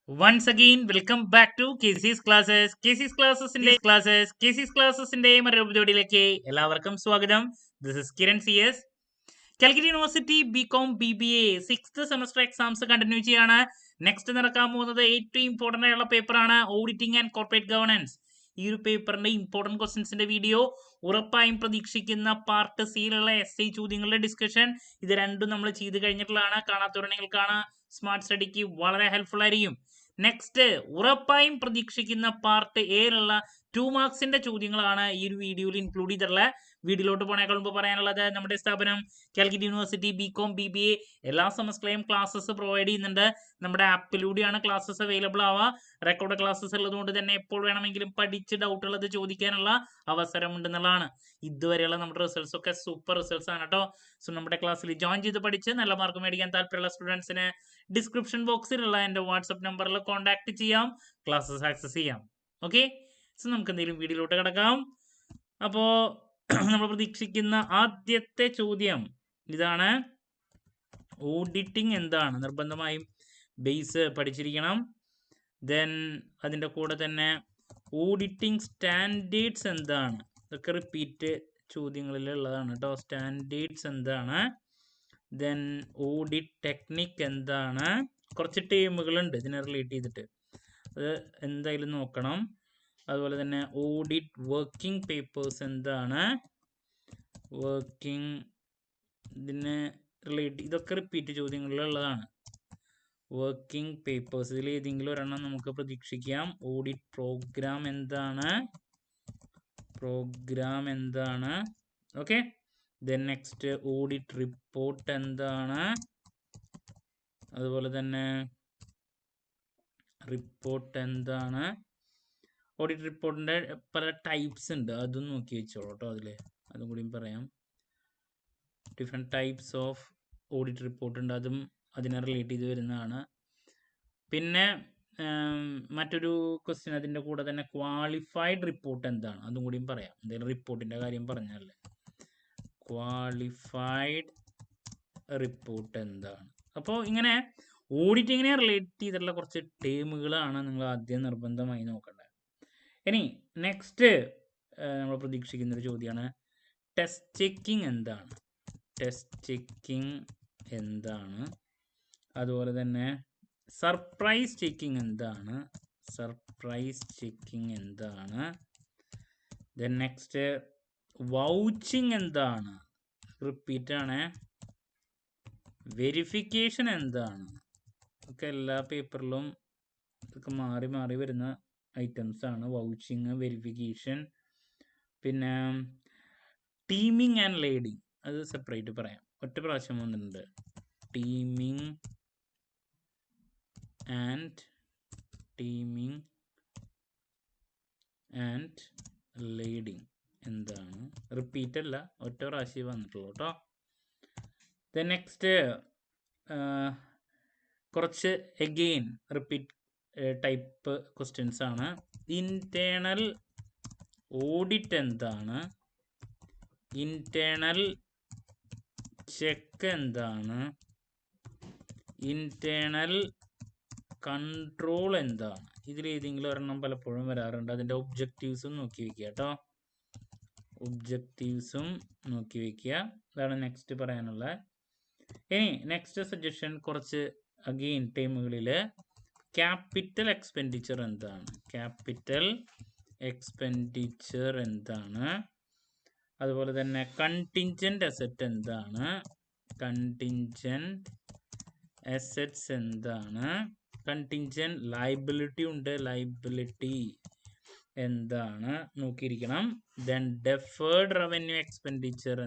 Once again, welcome back to KC's Classes. KC's Classesന്റെ മറ്റൊരു എപ്പിസോഡിലേക്ക് എല്ലാവർക്കും സ്വാഗതം. This is Kiran CS. Calicut university BCom BBA sixth semester exams continue ചെയ്യാണ്. Next നടക്കാൻ പോകുന്നത് ഏറ്റവും ഇമ്പോർട്ടൻ്റ് ആയുള്ള പേപ്പറാണ് ഓഡിറ്റിംഗ് ആൻഡ് കോർപ്പറേറ്റ് ഗവേണൻസ്. ഈ ഒരു പേപ്പറിന്റെ ഇമ്പോർട്ടൻറ്റ് ക്വസ്റ്റ്യൻസിന്റെ വീഡിയോ ഉറപ്പായും പ്രതീക്ഷിക്കുന്ന പാർട്ട് സിയിലുള്ള SI ചോദ്യങ്ങളുടെ ഡിസ്കഷൻ ഇത് രണ്ടും നമ്മൾ ചെയ്ത് കഴിഞ്ഞിട്ടുള്ളതാണ്. കാണാത്തവരുണ്ടെങ്കിൽ കാണാം. സ്മാർട്ട് സ്റ്റഡിക്ക് വളരെ ഹെൽപ്ഫുൾ ആയിരിക്കും. നെക്സ്റ്റ് ഉറപ്പായും പ്രതീക്ഷിക്കുന്ന പാർട്ട് എയിലുള്ള 2 മാർക്സിന്റെ ചോദ്യങ്ങളാണ് ഈ ഒരു വീഡിയോയിൽ ഇൻക്ലൂഡ് ചെയ്തിട്ടുള്ളത്. വീഡിയോയിലോട്ട് പോണേക്കാൾ മുമ്പ് പറയാനുള്ളത് നമ്മുടെ സ്ഥാപനം കാലിക്കറ്റ് യൂണിവേഴ്സിറ്റി ബികോം BBA എല്ലാ സെമസ്റ്ററിലെയും ക്ലാസ്സസ് പ്രൊവൈഡ് ചെയ്യുന്നുണ്ട്. നമ്മുടെ ആപ്പിലൂടെയാണ് ക്ലാസ്സസ് അവൈലബിൾ ആവുക. റെക്കോർഡ് ക്ലാസ്സസ് ഉള്ളതുകൊണ്ട് തന്നെ എപ്പോൾ വേണമെങ്കിലും പഠിച്ച് ഡൗട്ട് ഉള്ളത് ചോദിക്കാനുള്ള അവസരം ഉണ്ടെന്നുള്ളതാണ്. ഇതുവരെയുള്ള നമ്മുടെ റിസൾട്ട്സ് ഒക്കെ സൂപ്പർ റിസൾട്ട്സ് ആണ് കേട്ടോ. സോ നമ്മുടെ ക്ലാസ്സിൽ ജോയിൻ ചെയ്ത് പഠിച്ച് നല്ല മാർക്ക് മേടിക്കാൻ താല്പര്യമുള്ള സ്റ്റുഡൻസിന് ഡിസ്ക്രിപ്ഷൻ ബോക്സിലുള്ള എൻ്റെ വാട്സപ്പ് നമ്പറിൽ കോൺടാക്ട് ചെയ്യാം, ക്ലാസ്സസ് ആക്സസ് ചെയ്യാം. ഓക്കെ, സോ നമുക്ക് എന്തെങ്കിലും വീഡിയോയിലോട്ട് കിടക്കാം. അപ്പോൾ നമ്മൾ പ്രതീക്ഷിക്കുന്ന ആദ്യത്തെ ചോദ്യം ഇതാണ്: ഓഡിറ്റിംഗ് എന്താണ്? നിർബന്ധമായും ബേസ് പഠിച്ചിരിക്കണം. ദെൻ അതിൻ്റെ കൂടെ തന്നെ ഓഡിറ്റിംഗ് സ്റ്റാൻഡേർഡ്സ് എന്താണ്? ഇതൊക്കെ റിപ്പീറ്റ് ചോദ്യങ്ങളിൽ ഉള്ളതാണ് കേട്ടോ. സ്റ്റാൻഡേർഡ്സ് എന്താണ്? ദെൻ ഓഡിറ്റ് ടെക്നിക് എന്താണ്? കുറച്ച് ടേമുകളുണ്ട് ഇതിനെ റിലേറ്റ് ചെയ്തിട്ട്, അത് എന്തായാലും നോക്കണം. അതുപോലെ തന്നെ ഓഡിറ്റ് വർക്കിംഗ് പേപ്പേഴ്സ് എന്താണ്? വർക്കിംഗ് ഇതിനെ റിലേറ്റ് ഇതൊക്കെ റിപ്പീറ്റ് ചോദ്യങ്ങളിലുള്ളതാണ്. വർക്കിംഗ് പേപ്പേഴ്സ് ഇതിൽ ഏതെങ്കിലും ഒരെണ്ണം നമുക്ക് പ്രതീക്ഷിക്കാം. ഓഡിറ്റ് പ്രോഗ്രാം എന്താണ്? Okay. Then next audit report എന്താണ്? അതുപോലെ തന്നെ റിപ്പോർട്ട് എന്താണ്? ഓഡിറ്റ് റിപ്പോർട്ടിൻ്റെ പല ടൈപ്സ് ഉണ്ട്, അതും നോക്കി വെച്ചോളൂ കേട്ടോ. അതും കൂടിയും പറയാം. Different types of audit report ഉണ്ട്, അതും അതിനെ റിലേറ്റ് ചെയ്ത് വരുന്നതാണ്. പിന്നെ മറ്റൊരു ക്വസ്റ്റ്യൻ അതിൻ്റെ കൂടെ തന്നെ ക്വാളിഫൈഡ് റിപ്പോർട്ട് എന്താണ്? അതും കൂടിയും പറയാം. എന്തെങ്കിലും റിപ്പോർട്ടിൻ്റെ കാര്യം പറഞ്ഞാലേ. ക്വാളിഫൈഡ് റിപ്പോർട്ട് എന്താണ്? അപ്പോൾ ഇങ്ങനെ ഓഡിറ്റിങ്ങിനെ റിലേറ്റ് ചെയ്തിട്ടുള്ള കുറച്ച് ടേമുകളാണ് നിങ്ങൾ ആദ്യം നിർബന്ധമായി നോക്കേണ്ടത്. ഇനി നെക്സ്റ്റ് നമ്മൾ പ്രതീക്ഷിക്കുന്ന ഒരു ചോദ്യമാണ് ടെസ്റ്റ് ചെക്കിംഗ് എന്താണ്? അതുപോലെ തന്നെ സർപ്രൈസ് ചെക്കിംഗ് എന്താണ്? ദെൻ നെക്സ്റ്റ് വൗച്ചിങ് എന്താണ്? റിപ്പീറ്റ് ആണ്. വെരിഫിക്കേഷൻ എന്താണ്? ഒക്കെ എല്ലാ പേപ്പറിലും ഇതൊക്കെ മാറി മാറി വരുന്ന ഐറ്റംസ് ആണ്. Vouching, verification. പിന്നെ ടീമിംഗ് ആൻഡ് ലേഡിങ്, അത് സെപ്പറേറ്റ് പറയാം. ഒറ്റ പ്രാവശ്യം വന്നിട്ടുണ്ട്. ടീമിംഗ് ആൻഡ് ലേഡിങ് എന്താണ്? റിപ്പീറ്റ് അല്ല, ഒറ്റ പ്രാവശ്യം വന്നിട്ടുള്ളൂ കേട്ടോ. ദെൻ നെക്സ്റ്റ് കുറച്ച് എഗെയിൻ റിപ്പീറ്റ് ടൈപ്പ് ക്വസ്റ്റ്യൻസ് ആണ്. ഇന്റേണൽ ഓഡിറ്റ് എന്താണ്? ഇന്റേണൽ ചെക്ക് എന്താണ്? ഇന്റേണൽ കൺട്രോൾ എന്താണ്? ഇതിലേതെങ്കിലും ഒരെണ്ണം പലപ്പോഴും വരാറുണ്ട്. അതിൻ്റെ ഒബ്ജക്റ്റീവ്സും നോക്കി വെക്കുക കേട്ടോ. അതാണ് നെക്സ്റ്റ് പറയാനുള്ളത്. ഇനി നെക്സ്റ്റ് സജഷൻ കുറച്ച് അഗെയിൻ ടൈമുകളിൽ ക്യാപിറ്റൽ എക്സ്പെൻഡിച്ചർ എന്താണ്? അതുപോലെ തന്നെ കണ്ടിൻജന്റ് അസറ്റ് എന്താണ്? കണ്ടിൻജന്റ് ലയബിലിറ്റി ഉണ്ട്, ലയബിലിറ്റി എന്താണ് നോക്കിയിരിക്കണം. ദെൻ ഡെഫേർഡ് റവന്യൂ എക്സ്പെൻഡിച്ചർ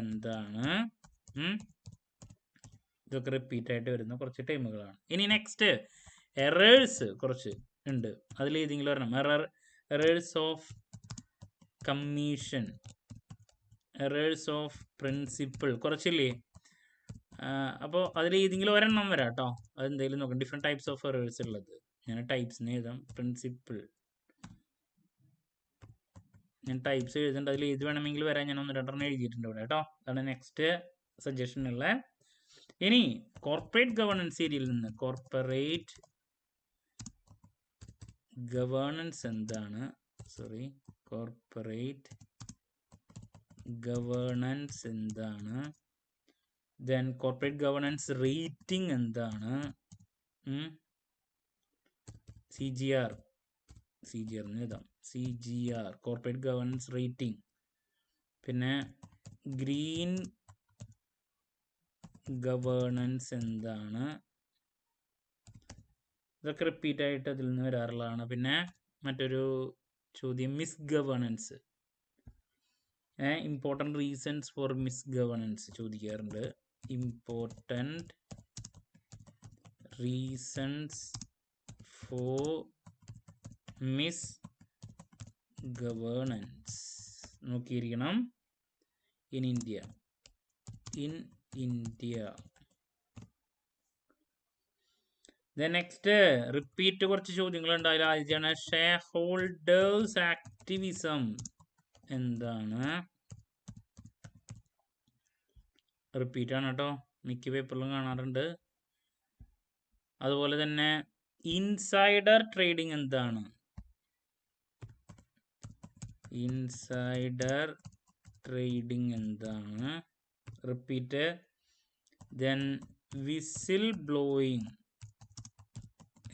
എന്താണ്? ഇതൊക്കെ റിപ്പീറ്റ് ആയിട്ട് വരുന്ന കുറച്ച് ടൈമുകളാണ്. ഇനി നെക്സ്റ്റ് എറേഴ്സ് കുറച്ച് ഉണ്ട്. അതിലേതെങ്കിലും ഒരെണ്ണം errors of commission, errors of principle കുറച്ചില്ലേ? അപ്പോൾ അതിലേതെങ്കിലും ഒരെണ്ണം വരാം കേട്ടോ. അതെന്തെങ്കിലും നോക്കാം. ഡിഫറെൻറ്റ് ടൈപ്സ് ഓഫ് എറേഴ്സ് ഉള്ളത് ഞാൻ ടൈപ്സിന് എഴുതാം. പ്രിൻസിപ്പിൾ, ഞാൻ ടൈപ്സ് എഴുതുന്നുണ്ട്, അതിൽ ഏത് വേണമെങ്കിൽ വരാൻ ഞാൻ 1-2 എഴുതിയിട്ടുണ്ട് ഇവിടെ കേട്ടോ. അതാണ് നെക്സ്റ്റ് സജഷൻ ഉള്ള. ഇനി കോർപ്പറേറ്റ് ഗവേണൻസ് ഏരിയയിൽ നിന്ന് കോർപ്പറേറ്റ് ഗവേണൻസ് എന്താണ്, കോർപ്പറേറ്റ് ഗവേണൻസ് എന്താണ്, ദെൻ കോർപ്പറേറ്റ് ഗവേണൻസ് റേറ്റിംഗ് എന്താണ്, CGR എഴുതാം, CGR കോർപ്പറേറ്റ് ഗവേണൻസ് റേറ്റിംഗ്. പിന്നെ ഗ്രീൻ ഗവേണൻസ് എന്താണ്, ഇതൊക്കെ റിപ്പീറ്റ് ആയിട്ട് അതിൽ നിന്ന് വരാറുള്ളതാണ്. പിന്നെ മറ്റൊരു ചോദ്യം misgovernance, important reasons for misgovernance ചോദിക്കാറുണ്ട്. Important reasons for misgovernance നോക്കിയിരിക്കണം. In India. നെക്സ്റ്റ് റിപ്പീറ്റ് കുറച്ച് ചോദ്യങ്ങളുണ്ട്. അതിൽ ആദ്യമാണ് ഷെയർ ഹോൾഡേഴ്സ് ആക്ടിവിസം എന്താണ്, റിപ്പീറ്റ് ആണ് കേട്ടോ, മിക്ക പേപ്പറിലും കാണാറുണ്ട്. അതുപോലെ തന്നെ ഇൻസൈഡർ ട്രേഡിംഗ് എന്താണ്, ഇൻസൈഡർ ട്രേഡിംഗ് എന്താണ്, റിപ്പീറ്റ്. ദെൻ വിസിൽ ബ്ലോയിങ്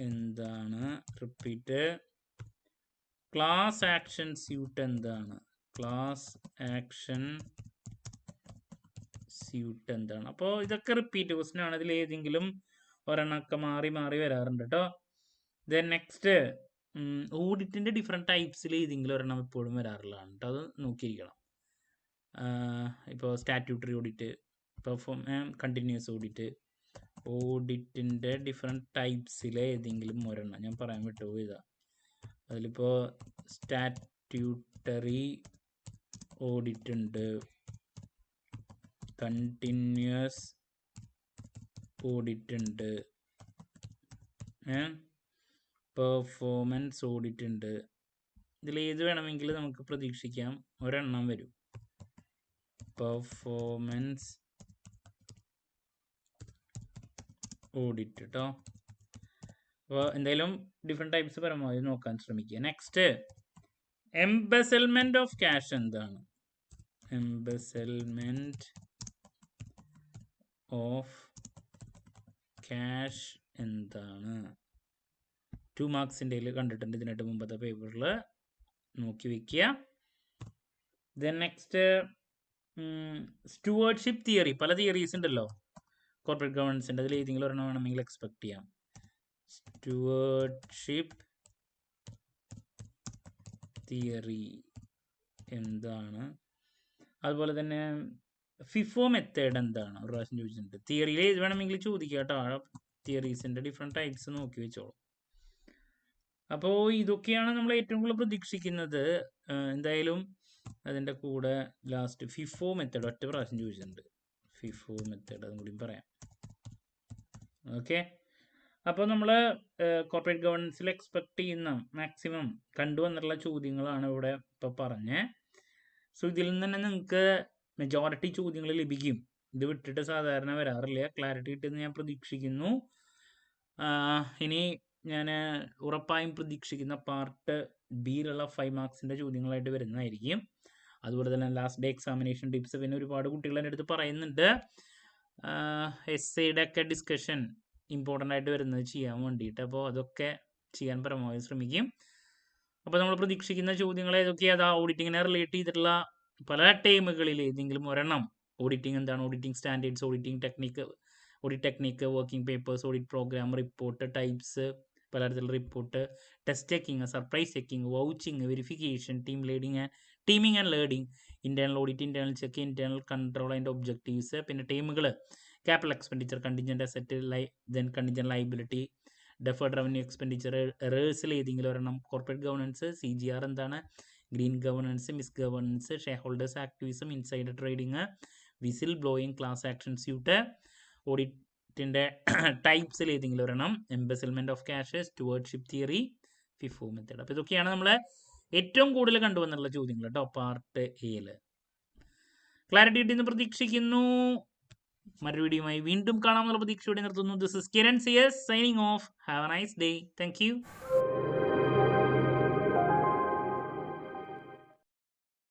എന്താണ്, റിപ്പീറ്റ്. ക്ലാസ് ആക്ഷൻ സ്യൂട്ട് എന്താണ്, ക്ലാസ് ആക്ഷൻ സ്യൂട്ട് എന്താണ്. അപ്പോൾ ഇതൊക്കെ റിപ്പീറ്റ് ക്വസ്റ്റ്യൻ ആണ്. ഇതിൽ ഏതെങ്കിലും ഒരെണ്ണമൊക്കെ മാറി മാറി വരാറുണ്ട് കേട്ടോ. ദെൻ നെക്സ്റ്റ് ഓഡിറ്റിന്റെ ഡിഫറെൻറ്റ് ടൈപ്സിൽ ഏതെങ്കിലും ഒരെണ്ണം എപ്പോഴും വരാറുള്ളതാണ് കേട്ടോ, അത് നോക്കിയിരിക്കണം. ഇപ്പോൾ സ്റ്റാറ്റ്യൂട്ടറി ഓഡിറ്റ്, കണ്ടിന്യൂസ് ഓഡിറ്റിന്റെ ഡിഫറെൻറ്റ് ടൈപ്സിലെ ഏതെങ്കിലും ഒരെണ്ണം ഞാൻ പറയാൻ വിട്ടുപോയതാ. അതിലിപ്പോൾ സ്റ്റാറ്റ്യൂട്ടറി ഓഡിറ്റ് ഉണ്ട്, കണ്ടിന്യൂസ് ഓഡിറ്റ് ഉണ്ട്, പെർഫോമൻസ് ഓഡിറ്റ് ഉണ്ട്. ഇതിൽ ഏത് വേണമെങ്കിലും നമുക്ക് പ്രതീക്ഷിക്കാം, ഒരെണ്ണം വരും, പെർഫോമൻസ് ഓഡിറ്റ് കേട്ടോ. അപ്പോൾ എന്തായാലും ഡിഫറെൻറ്റ് ടൈപ്സ് പരമാവധി നോക്കാൻ ശ്രമിക്കുക. നെക്സ്റ്റ് എംബസൽമെന്റ് ഓഫ് ക്യാഷ് എന്താണ്, എംബസൽമെന്റ് ഓഫ് ക്യാഷ് എന്താണ്, 2 മാർക്സിൻ്റെ കണ്ടിട്ടുണ്ട് ഇതിനായിട്ട് മുമ്പത്തെ പേപ്പറിൽ, നോക്കി വെക്കുക. ദെൻ നെക്സ്റ്റ് സ്റ്റുവേർഡ്ഷിപ്പ് തിയറി, പല തിയറീസ് ഉണ്ടല്ലോ കോർപ്പറേറ്റ് ഗവേണൻസിൻ്റെ, അതിൽ ഏതെങ്കിലും ഒരെണ്ണം വേണമെങ്കിൽ എക്സ്പെക്ട് ചെയ്യാം. സ്റ്റുവേർഡ്ഷിപ്പ് തിയറി എന്താണ്, അതുപോലെ തന്നെ ഫിഫോ മെത്തേഡ് എന്താണ്, ഒരു പ്രാവശ്യം ചോദിച്ചിട്ടുണ്ട്. തിയറിയിൽ ഏത് വേണമെങ്കിൽ ചോദിക്കുക കേട്ടോ, തിയറീസിൻ്റെ ഡിഫറെൻറ്റ് ടൈപ്സ് നോക്കി വെച്ചോളൂ. അപ്പോൾ ഇതൊക്കെയാണ് നമ്മൾ ഏറ്റവും കൂടുതൽ പ്രതീക്ഷിക്കുന്നത്. എന്തായാലും അതിൻ്റെ കൂടെ ലാസ്റ്റ് ഫിഫോ മെത്തേഡ് ഒറ്റ പ്രാവശ്യം ചോദിച്ചിട്ടുണ്ട്, ഫിഫോ മെത്തേഡ് അതും കൂടി പറയാം. ഓക്കെ, അപ്പോൾ നമ്മൾ കോർപ്പറേറ്റ് ഗവേണൻസിൽ എക്സ്പെക്ട് ചെയ്യുന്ന മാക്സിമം കണ്ടുവന്നിട്ടുള്ള ചോദ്യങ്ങളാണ് ഇവിടെ ഇപ്പോൾ പറഞ്ഞത്. സോ ഇതിൽ നിന്ന് തന്നെ നിങ്ങൾക്ക് മെജോറിറ്റി ചോദ്യങ്ങൾ ലഭിക്കും. ഇത് വിട്ടിട്ട് സാധാരണ വരാറില്ല. ക്ലാരിറ്റി കിട്ടുമെന്ന് ഞാൻ പ്രതീക്ഷിക്കുന്നു. ഇനി ഞാൻ ഉറപ്പായും പ്രതീക്ഷിക്കുന്ന പാർട്ട് ബിയിലുള്ള 5 മാർക്സിൻ്റെ ചോദ്യങ്ങളായിട്ട് വരുന്നതായിരിക്കും. അതുപോലെ തന്നെ ലാസ്റ്റ് ഡേ എക്സാമിനേഷൻ ടിപ്സ്, പിന്നെ ഒരുപാട് കുട്ടികൾ എൻ്റെ അടുത്ത് പറയുന്നുണ്ട് എസ്സേയുടെ ഒക്കെ ഡിസ്കഷൻ ഇമ്പോർട്ടൻ്റ് ആയിട്ട് വരുന്നത് ചെയ്യാൻ വേണ്ടിയിട്ട്. അപ്പോൾ അതൊക്കെ ചെയ്യാൻ പരമാവധി ശ്രമിക്കും. അപ്പോൾ നമ്മൾ പ്രതീക്ഷിക്കുന്ന ചോദ്യങ്ങൾ ഏതൊക്കെയാണ്, അതാ ഓഡിറ്റിങ്ങിനെ റിലേറ്റ് ചെയ്തിട്ടുള്ള പല ടേമുകളിൽ ഏതെങ്കിലും ഒരെണ്ണം, ഓഡിറ്റിംഗ് എന്താണ്, auditing standards, auditing technique, audit technique, working papers, audit program, report types, പലതരത്തിലുള്ള report, test checking, surprise checking, vouching, verification, teeming and learning, internal audit, internal check, internal control and objectives, പിന്നെ ടീമുകൾ capital expenditure, contingent asset, then contingent liability, deferred revenue expenditure, എറേഴ്സിൽ ഏതെങ്കിലും ഒരെണ്ണം, corporate governance, CGR എന്താണ്, green governance, misgovernance, shareholders activism, insider trading, whistle blowing, class action suit, ഓഡിറ്റിൻ്റെ ടൈപ്സിൽ ഏതെങ്കിലും ഒരെണ്ണം, embezzlement of cash, stewardship theory, FIFO method. അപ്പോൾ ഇതൊക്കെയാണ് നമ്മളെ ഏറ്റവും കൂടുതൽ കണ്ടുവന്നുള്ള ചോദ്യങ്ങൾ കേട്ടോ പാർട്ട് എയിൽ. ക്ലാരിറ്റി കിട്ടിയെന്ന് പ്രതീക്ഷിക്കുന്നു. മറ്റൊരു വീഡിയോയുമായി വീണ്ടും കാണാമെന്നുള്ള പ്രതീക്ഷയോടെ നിർത്തുന്നു. This is Kiran CS signing off. Have a nice day. Thank U.